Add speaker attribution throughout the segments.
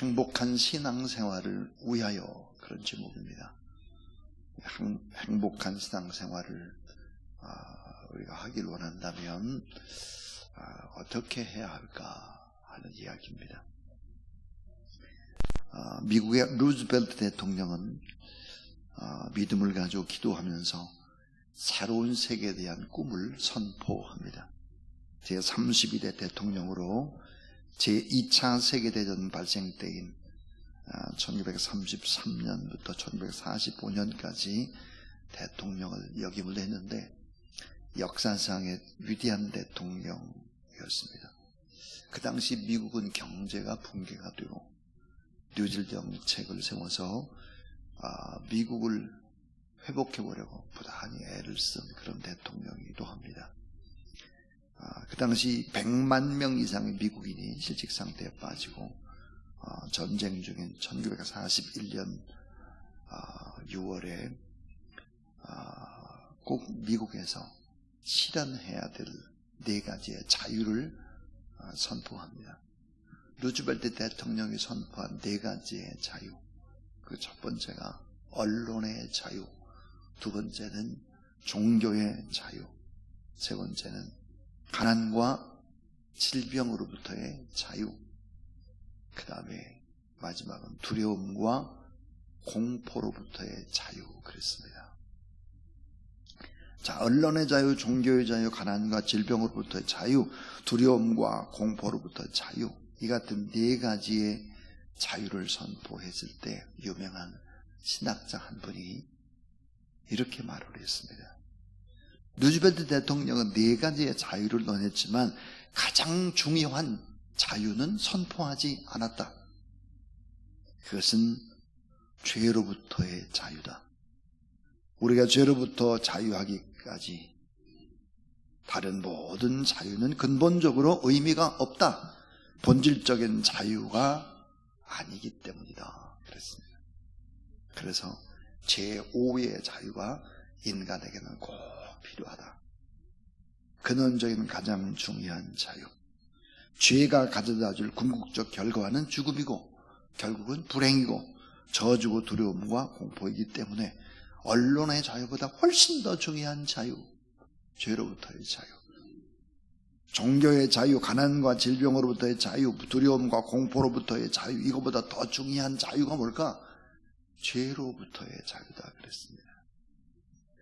Speaker 1: 행복한 신앙생활을 위하여 그런 제목입니다. 행복한 신앙생활을 우리가 하길 원한다면 어떻게 해야 할까 하는 이야기입니다. 미국의 루즈벨트 대통령은 믿음을 가지고 기도하면서 새로운 세계에 대한 꿈을 선포합니다. 제32대 대통령으로 제2차 세계대전 발생 때인 1933년부터 1945년까지 대통령을 역임을 했는데 역사상의 위대한 대통령이었습니다. 그 당시 미국은 경제가 붕괴가 되고 뉴딜 정책을 세워서 미국을 회복해보려고 부단히 애를 쓴 그런 대통령이기도 합니다. 그 당시 100만 명 이상의 미국인이 실직 상태에 빠지고 전쟁 중인 1941년 6월에 꼭 미국에서 실현해야 될 4가지의 자유를 선포합니다. 루즈벨트 대통령이 선포한 4가지의 자유, 그 첫 번째가 언론의 자유, 두 번째는 종교의 자유, 세 번째는 가난과 질병으로부터의 자유, 그 다음에 마지막은 두려움과 공포로부터의 자유, 그랬습니다. 자, 언론의 자유, 종교의 자유, 가난과 질병으로부터의 자유, 두려움과 공포로부터의 자유, 이 같은 4가지의 자유를 선포했을 때 유명한 신학자 한 분이 이렇게 말을 했습니다. 루즈벨트 대통령은 4가지의 자유를 논했지만 가장 중요한 자유는 선포하지 않았다. 그것은 죄로부터의 자유다. 우리가 죄로부터 자유하기까지 다른 모든 자유는 근본적으로 의미가 없다. 본질적인 자유가 아니기 때문이다. 그랬습니다. 그래서 제5의 자유가 인간에게는 꼭 필요하다. 근원적인 가장 중요한 자유. 죄가 가져다줄 궁극적 결과는 죽음이고 결국은 불행이고 저주고 두려움과 공포이기 때문에 언론의 자유보다 훨씬 더 중요한 자유, 죄로부터의 자유, 종교의 자유, 가난과 질병으로부터의 자유, 두려움과 공포로부터의 자유, 이거보다 더 중요한 자유가 뭘까? 죄로부터의 자유다 그랬습니다.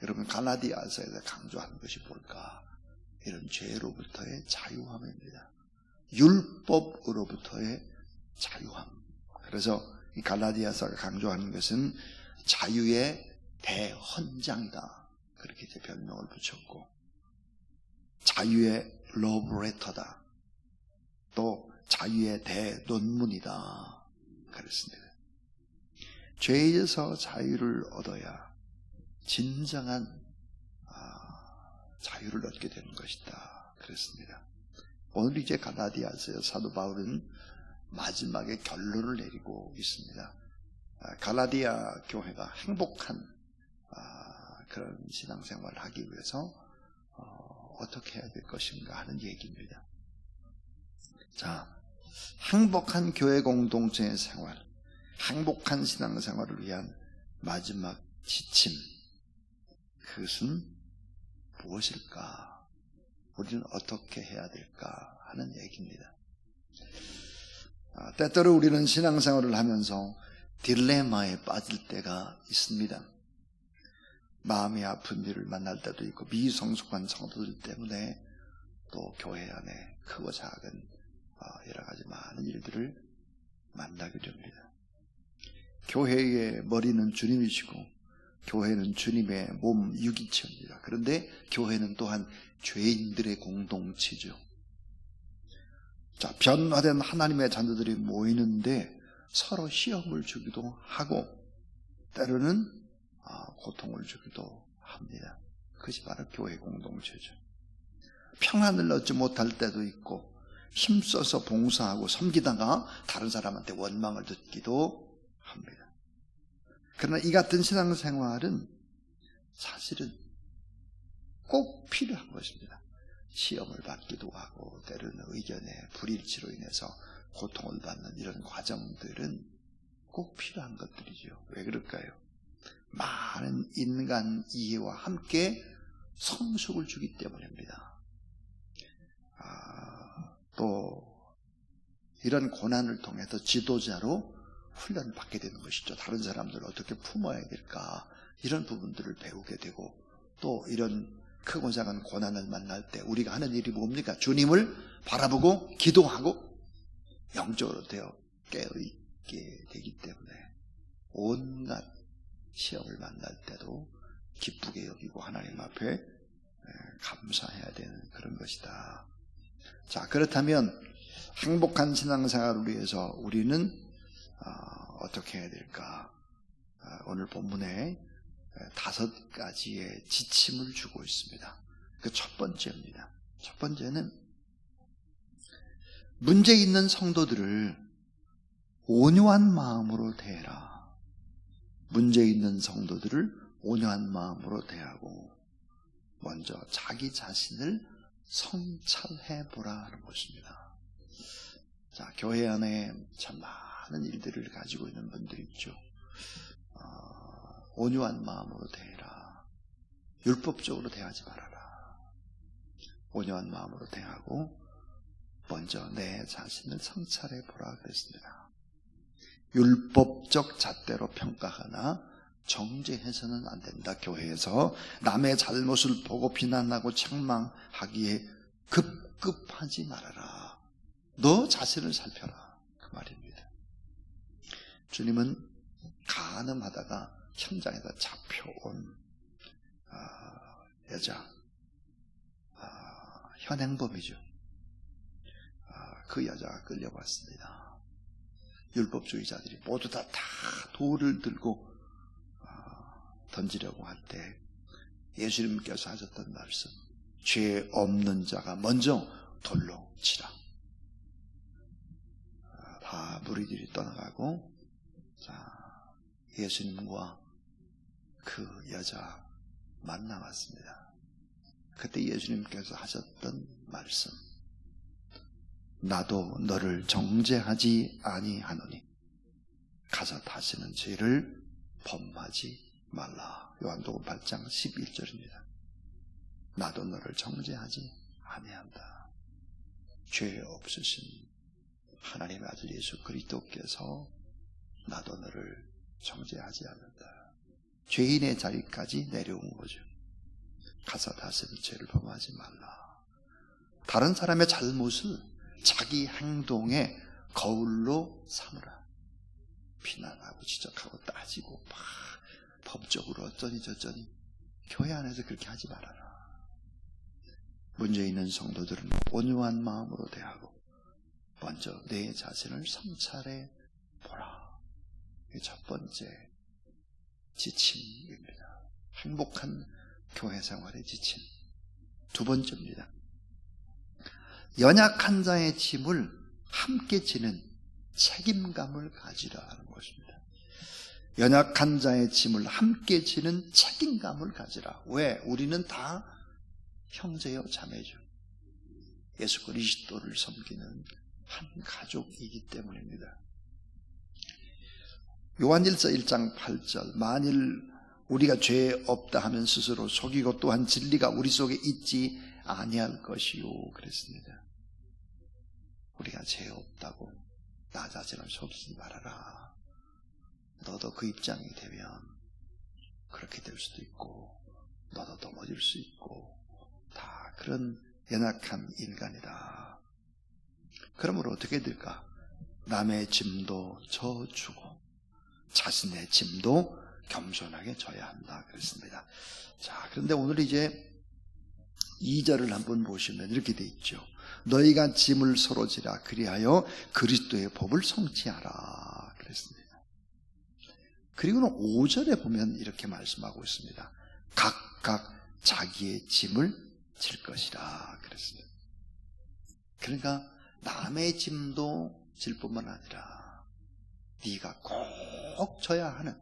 Speaker 1: 여러분, 갈라디아서에서 강조하는 것이 뭘까? 이런 죄로부터의 자유함입니다. 율법으로부터의 자유함. 그래서 이 갈라디아서가 강조하는 것은 자유의 대헌장이다. 그렇게 이제 별명을 붙였고, 자유의 러브레터다. 또 자유의 대논문이다. 그랬습니다. 죄에서 자유를 얻어야 진정한 자유를 얻게 되는 것이다. 그랬습니다. 오늘 이제 갈라디아서의 사도 바울은 마지막에 결론을 내리고 있습니다. 갈라디아 교회가 행복한 그런 신앙생활을 하기 위해서 어떻게 해야 될 것인가 하는 얘기입니다. 자, 행복한 교회 공동체의 생활, 행복한 신앙생활을 위한 마지막 지침, 그것은 무엇일까? 우리는 어떻게 해야 될까 하는 얘기입니다. 때때로 우리는 신앙생활을 하면서 딜레마에 빠질 때가 있습니다. 마음이 아픈 일을 만날 때도 있고, 미성숙한 성도들 때문에 또 교회 안에 크고 작은 여러 가지 많은 일들을 만나게 됩니다. 교회의 머리는 주님이시고 교회는 주님의 몸 유기체입니다. 그런데 교회는 또한 죄인들의 공동체죠. 자, 변화된 하나님의 자녀들이 모이는데 서로 시험을 주기도 하고 때로는 고통을 주기도 합니다. 그것이 바로 교회 공동체죠. 평안을 얻지 못할 때도 있고 힘써서 봉사하고 섬기다가 다른 사람한테 원망을 듣기도 합니다. 그러나 이 같은 신앙생활은 사실은 꼭 필요한 것입니다. 시험을 받기도 하고 때로는 의견의 불일치로 인해서 고통을 받는 이런 과정들은 꼭 필요한 것들이죠. 왜 그럴까요? 많은 인간 이해와 함께 성숙을 주기 때문입니다. 또 이런 고난을 통해서 지도자로 훈련을 받게 되는 것이죠. 다른 사람들을 어떻게 품어야 될까, 이런 부분들을 배우게 되고, 또 이런 크고 작은 고난을 만날 때 우리가 하는 일이 뭡니까? 주님을 바라보고 기도하고 영적으로 되어 깨어있게 되기 때문에 온갖 시험을 만날 때도 기쁘게 여기고 하나님 앞에 감사해야 되는 그런 것이다. 자, 그렇다면 행복한 신앙생활을 위해서 우리는 어떻게 해야 될까? 오늘 본문에 5가지의 지침을 주고 있습니다. 그 첫 번째입니다. 첫 번째는 문제 있는 성도들을 온유한 마음으로 대해라. 문제 있는 성도들을 온유한 마음으로 대하고 먼저 자기 자신을 성찰해 보라 하는 것입니다. 자, 교회 안에 참 많은 일들을 가지고 있는 분들이 있죠. 온유한 마음으로 대해라. 율법적으로 대하지 말아라. 온유한 마음으로 대하고 먼저 내 자신을 성찰해 보라 그랬습니다. 율법적 잣대로 평가하나 정죄해서는 안 된다. 교회에서 남의 잘못을 보고 비난하고 책망하기에 급급하지 말아라. 너 자신을 살펴라. 그 말입니다. 주님은 간음하다가 현장에다 잡혀온 여자, 현행범이죠. 그 여자가 끌려왔습니다. 율법주의자들이 모두 다 돌을 들고 던지려고 할 때 예수님께서 하셨던 말씀, 죄 없는 자가 먼저 돌로 치라. 다 무리들이 떠나가고, 자, 예수님과 그 여자만 남았습니다. 그때 예수님께서 하셨던 말씀, 나도 너를 정죄하지 아니하노니 가서 다시는 죄를 범하지 말라. 요한복음 8장 11절입니다. 나도 너를 정죄하지 아니한다. 죄 없으신 하나님의 아들 예수 그리스도께서 나도 너를 정죄하지 않는다. 죄인의 자리까지 내려온 거죠. 가서 다시는 죄를 범하지 말라. 다른 사람의 잘못을 자기 행동의 거울로 삼으라. 비난하고 지적하고 따지고 막 법적으로 어쩌니 저쩌니 교회 안에서 그렇게 하지 말아라. 문제 있는 성도들은 온유한 마음으로 대하고 먼저 내 자신을 성찰해 보라. 이게 첫 번째 지침입니다. 행복한 교회 생활의 지침. 두 번째입니다. 연약한 자의 짐을 함께 지는 책임감을 가지라 하는 것입니다. 연약한 자의 짐을 함께 지는 책임감을 가지라. 왜? 우리는 다 형제요 자매죠. 예수 그리스도를 섬기는 한 가족이기 때문입니다. 요한일서 1장 8절, 만일 우리가 죄 없다 하면 스스로 속이고 또한 진리가 우리 속에 있지 아니할 것이요 그랬습니다. 우리가 죄 없다고 나 자신을 속이지 말아라. 너도 그 입장이 되면 그렇게 될 수도 있고 너도 넘어질 수 있고 다 그런 연약한 인간이다. 그러므로 어떻게 될까? 남의 짐도 져주고 자신의 짐도 겸손하게 져야 한다 그랬습니다. 자, 그런데 오늘 이제 2절을 한번 보시면 이렇게 돼 있죠. 너희가 짐을 서로 지라 그리하여 그리스도의 법을 성취하라 그랬습니다. 그리고는 5절에 보면 이렇게 말씀하고 있습니다. 각각 자기의 짐을 질 것이라 그랬습니다. 그러니까 남의 짐도 질 뿐만 아니라 네가 꼭 져야 하는,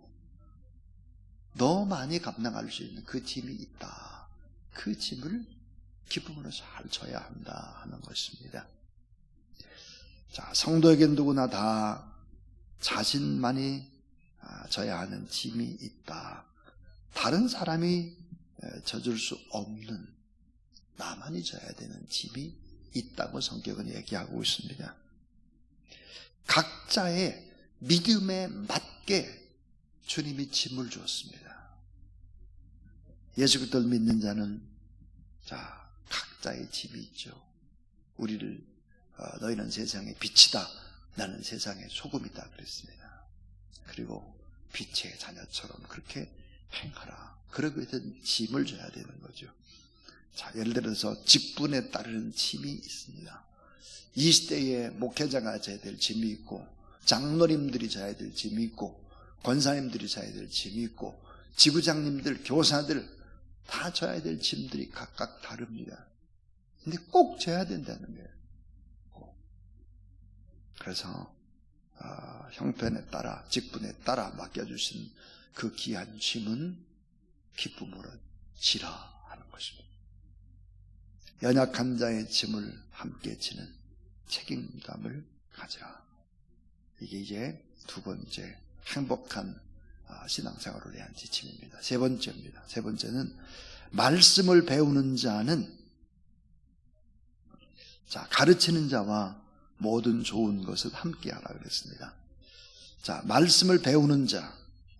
Speaker 1: 너만이 감당할 수 있는 그 짐이 있다. 그 짐을 기쁨으로 잘 져야 한다 하는 것입니다. 자, 성도에게 누구나 다 자신만이 져야 하는 짐이 있다. 다른 사람이 져줄 수 없는, 나만이 져야 되는 짐이 있다고 성경은 얘기하고 있습니다. 각자의 믿음에 맞게 주님이 짐을 주었습니다. 예수 그리스도를 믿는 자는 각자의 짐이 있죠. 우리를 너희는 세상의 빛이다, 나는 세상의 소금이다 그랬습니다. 그리고 빛의 자녀처럼 그렇게 행하라. 그러기 위해서는 짐을 져야 되는 거죠. 자, 예를 들어서 직분에 따르는 짐이 있습니다. 이 시대에 목회자가 져야 될 짐이 있고, 장로님들이 져야 될 짐이 있고, 권사님들이 져야 될 짐이 있고, 지부장님들, 교사들 다 져야 될 짐들이 각각 다릅니다. 근데 꼭 져야 된다는 거예요. 꼭. 그래서 형편에 따라, 직분에 따라 맡겨주신 그 귀한 짐은 기쁨으로 지라 하는 것입니다. 연약한 자의 짐을 함께 지는 책임감을 가지라. 이게 이제 두 번째 행복한 신앙생활을 위한 지침입니다. 세 번째입니다. 세 번째는 말씀을 배우는 자는, 가르치는 자와 모든 좋은 것을 함께 하라 그랬습니다. 자, 말씀을 배우는 자,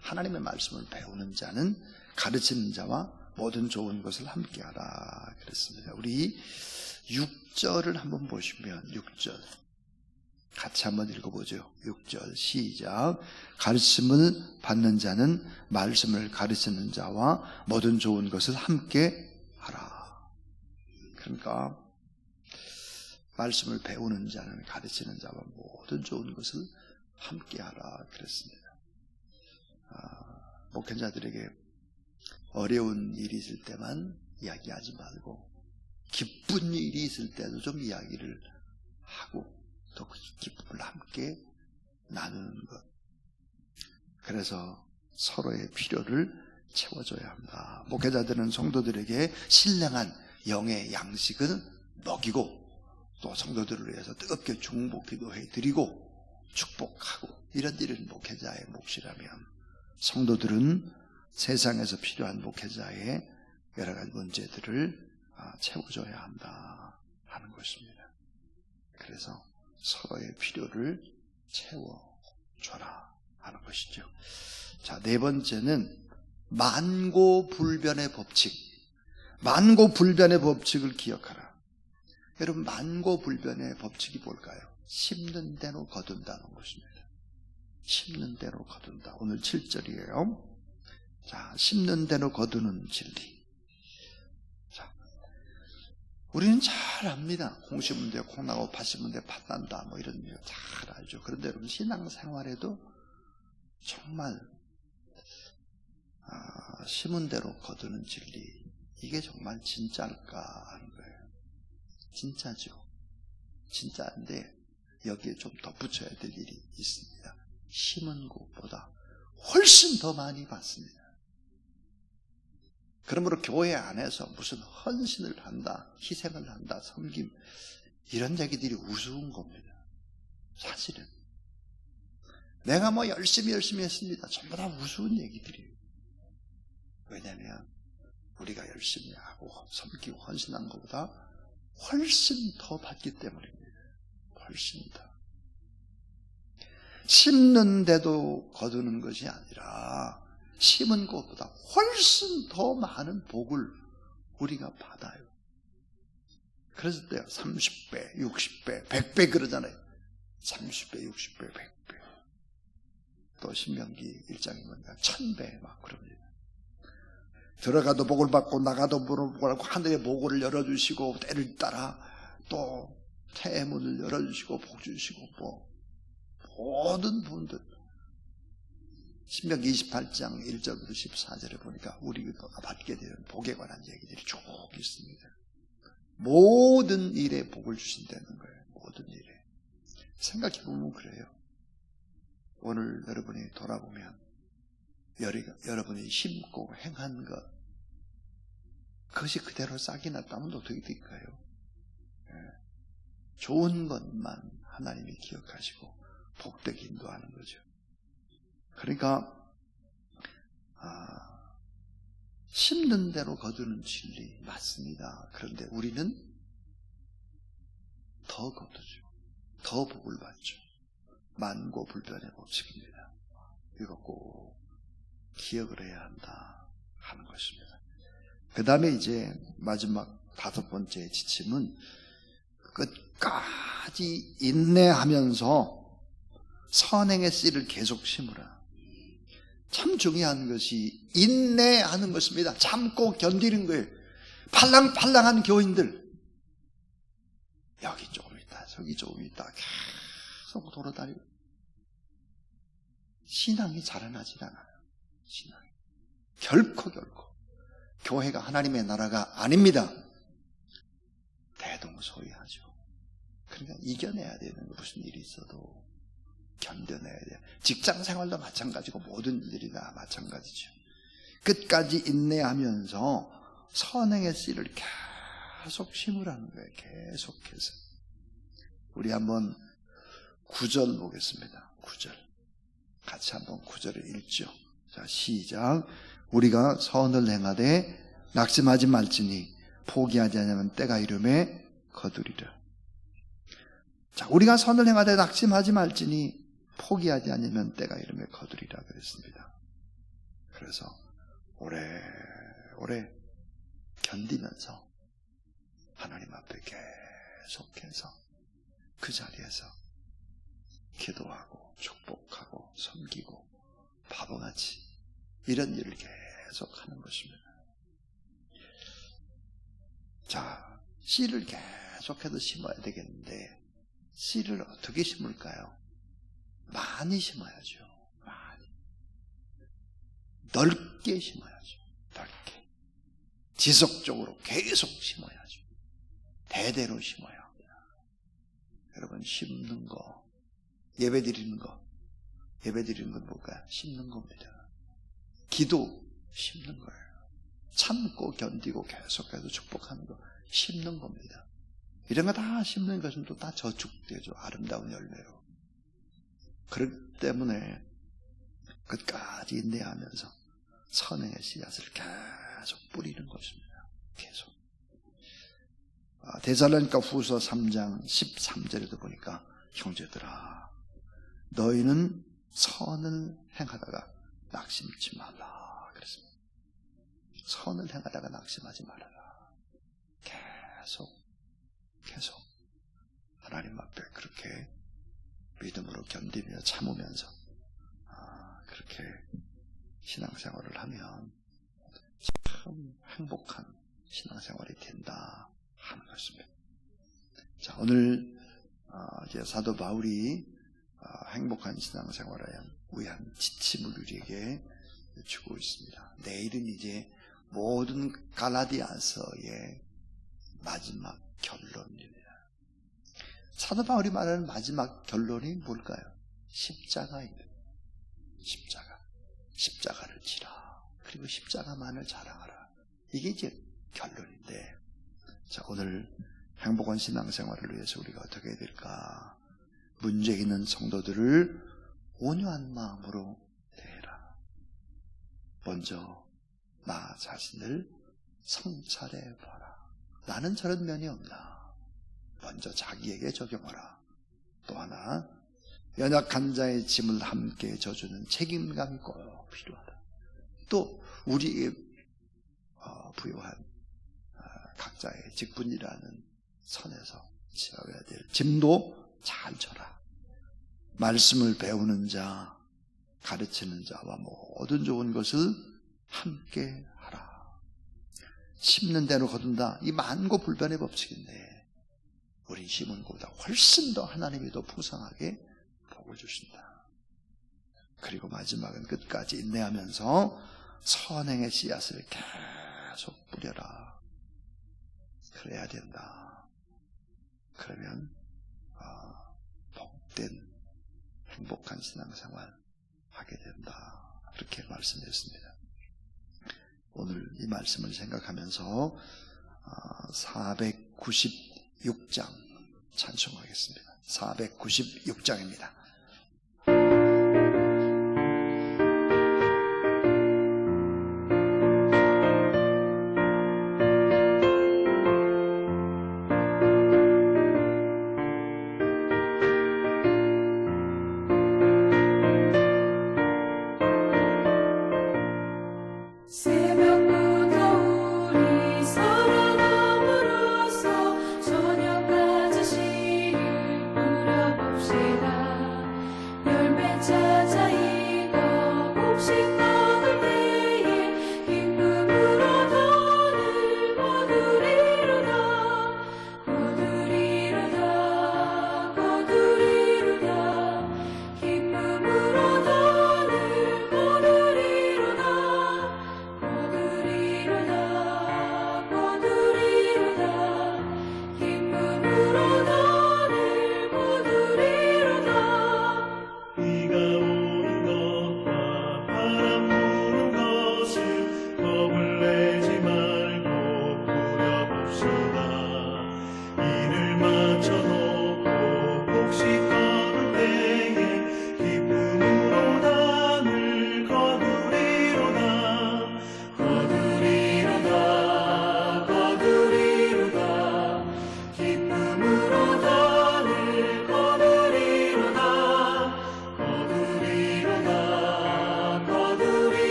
Speaker 1: 하나님의 말씀을 배우는 자는 가르치는 자와 모든 좋은 것을 함께 하라 그랬습니다. 우리 6절을 한번 보시면, 6절 같이 한번 읽어보죠. 6절 시작. 가르침을 받는 자는 말씀을 가르치는 자와 모든 좋은 것을 함께 하라. 그러니까 말씀을 배우는 자는 가르치는 자와 모든 좋은 것을 함께 하라 그랬습니다. 목회자들에게 어려운 일이 있을 때만 이야기하지 말고 기쁜 일이 있을 때도 좀 이야기를 하고 또 그 기쁨을 함께 나누는 것. 그래서 서로의 필요를 채워줘야 합니다. 목회자들은 성도들에게 신령한 영의 양식을 먹이고, 또 성도들을 위해서 뜨겁게 중보기도 해드리고 축복하고, 이런 일은 목회자의 몫이라면, 성도들은 세상에서 필요한 목회자의 여러 가지 문제들을 채워줘야 한다 하는 것입니다. 그래서 서로의 필요를 채워줘라 하는 것이죠. 자, 네 번째는 만고불변의 법칙. 만고불변의 법칙을 기억하라. 여러분, 만고불변의 법칙이 뭘까요? 심는 대로 거둔다는 것입니다. 심는 대로 거둔다. 오늘 7절이에요. 자, 심는 대로 거두는 진리. 자, 우리는 잘 압니다. 콩 심은 데 콩 나고 팥 심은 데 팥 난다, 뭐 이런 거 잘 알죠. 그런데 여러분, 신앙생활에도 정말 심은 대로 거두는 진리, 이게 정말 진짜일까 하는 거예요. 진짜죠. 진짜인데 여기에 좀 덧붙여야 될 일이 있습니다. 심은 것보다 훨씬 더 많이 받습니다. 그러므로 교회 안에서 무슨 헌신을 한다, 희생을 한다, 섬김, 이런 얘기들이 우스운 겁니다. 사실은 내가 뭐 열심히 했습니다, 전부 다 우스운 얘기들이에요. 왜냐하면 우리가 열심히 하고 섬기고 헌신한 것보다 훨씬 더 받기 때문입니다. 훨씬 더. 심는데도 거두는 것이 아니라 심은 것보다 훨씬 더 많은 복을 우리가 받아요. 그래서 때 30배, 60배, 100배 그러잖아요. 30배, 60배, 100배. 또 신명기 1장에 보니까 1000배 막 그럽니다. 들어가도 복을 받고 나가도 복을 받고, 하늘의 복을 열어주시고 때를 따라 또 태의 문을 열어주시고 복 주시고, 뭐 모든 분들, 신명기 28장 1절부터 14절에 보니까 우리가 받게 되는 복에 관한 얘기들이 쭉 있습니다. 모든 일에 복을 주신다는 거예요. 모든 일에. 생각해보면 그래요. 오늘 여러분이 돌아보면 여러분이 심고 행한 것, 그것이 그대로 싹이 났다면 어떻게 될까요? 좋은 것만 하나님이 기억하시고 복되게 인도하는 거죠. 그러니까 심는 대로 거두는 진리 맞습니다. 그런데 우리는 더 거두죠. 더 복을 받죠. 만고불변의 법칙입니다. 이거 꼭 기억을 해야 한다 하는 것입니다. 그 다음에 이제 마지막 5번째 지침은 끝까지 인내하면서 선행의 씨를 계속 심으라. 참 중요한 것이 인내하는 것입니다. 참고 견디는 거예요. 팔랑팔랑한 교인들, 여기 조금 있다 저기 조금 있다 계속 돌아다니고 신앙이 자라나질 않아요. 신앙이 결코 교회가 하나님의 나라가 아닙니다. 대동소이하죠. 그러니까 이겨내야 되는 거, 무슨 일이 있어도 견뎌내야 돼요. 직장 생활도 마찬가지고 모든 일들이 다 마찬가지죠. 끝까지 인내하면서 선행의 씨를 계속 심으라는 거예요. 계속해서. 우리 한번 9절 보겠습니다. 9절 같이 한번 9절을 읽죠. 자, 시작. 우리가 선을 행하되 낙심하지 말지니 포기하지 않으면 때가 이름에 거두리라. 자, 우리가 선을 행하되 낙심하지 말지니 포기하지 않으면 때가 이름에 거두리라 그랬습니다. 그래서 오래 견디면서 하나님 앞에 계속해서 그 자리에서 기도하고 축복하고 섬기고 바보같이 이런 일을 계속 하는 것입니다. 자, 씨를 계속해서 심어야 되겠는데 씨를 어떻게 심을까요? 많이 심어야죠. 많이. 넓게 심어야죠. 넓게. 지속적으로 계속 심어야죠. 대대로 심어야 합니다. 여러분, 심는 거, 예배 드리는 건 뭘까요? 심는 겁니다. 기도, 심는 거예요. 참고 견디고 계속해서 축복하는 거, 심는 겁니다. 이런 거 다 심는 것은 또 다 저축되죠. 아름다운 열매로. 그렇기 때문에 끝까지 인내하면서 선행의 씨앗을 계속 뿌리는 것입니다. 계속. 데살로니가 후서 3장 13절에도 보니까 형제들아 너희는 선을 행하다가 낙심치 말라 그랬습니다. 선을 행하다가 낙심하지 말아라. 계속 하나님 앞에 그렇게 믿음으로 견디며 참으면서 그렇게 신앙생활을 하면 참 행복한 신앙생활이 된다 하는 것입니다. 자, 오늘 이제 사도 바울이 행복한 신앙생활에 위한 지침을 우리에게 주고 있습니다. 내일은 이제 모든 갈라디아서의 마지막 결론입니다. 사도 바울이 말하는 마지막 결론이 뭘까요? 십자가입니다. 십자가를 지라. 그리고 십자가만을 자랑하라. 이게 이제 결론인데, 자, 오늘 행복한 신앙생활을 위해서 우리가 어떻게 해야 될까? 문제 있는 성도들을 온유한 마음으로 대해라. 먼저 나 자신을 성찰해 봐라. 나는 저런 면이 없나? 먼저 자기에게 적용하라. 또 하나, 연약한 자의 짐을 함께 져주는 책임감이 꼭 필요하다. 또 우리에게 부여한 각자의 직분이라는 선에서 지어야 될 짐도 잘 져라. 말씀을 배우는 자, 가르치는 자와 모든 좋은 것을 함께 하라. 심는 대로 거둔다. 이 만고불변의 법칙인데 우린 심은 것보다 훨씬 더 하나님이 더 풍성하게 복을 주신다. 그리고 마지막은 끝까지 인내하면서 선행의 씨앗을 계속 뿌려라. 그래야 된다. 그러면 복된 행복한 신앙생활 하게 된다. 그렇게 말씀했습니다. 오늘 이 말씀을 생각하면서 496장 찬송하겠습니다. 496장입니다.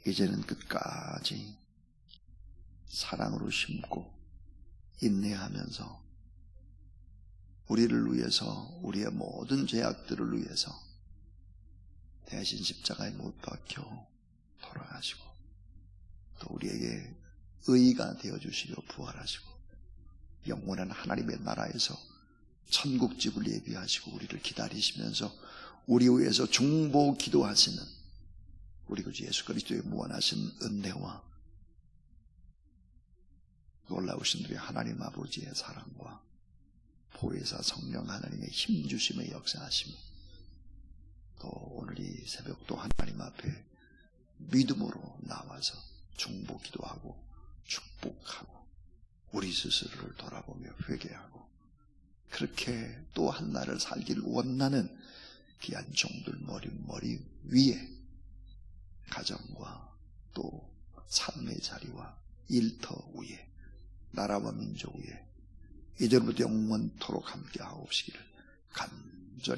Speaker 1: 이제는 끝까지 사랑으로 심고 인내하면서 우리를 위해서, 우리의 모든 죄악들을 위해서 대신 십자가에 못 박혀 돌아가시고 또 우리에게 의가 되어주시려 부활하시고 영원한 하나님의 나라에서 천국집을 예비하시고 우리를 기다리시면서 우리 위해서 중보 기도하시는 우리 구주 예수 그리스도의 무한하신 은혜와 놀라우신 우리 하나님 아버지의 사랑과 보혜사 성령 하나님의 힘주심의 역사하심, 또 오늘 이 새벽도 하나님 앞에 믿음으로 나와서 중보 기도하고 축복하고 우리 스스로를 돌아보며 회개하고 그렇게 또 한 날을 살기를 원하는 귀한 종들 머리 위에 가정과 또 삶의 자리와 일터 위에 나라와 민족 위에 이제부터 영원토록 함께 하옵시기를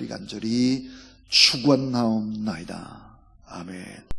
Speaker 1: 간절히 축원하옵나이다. 아멘.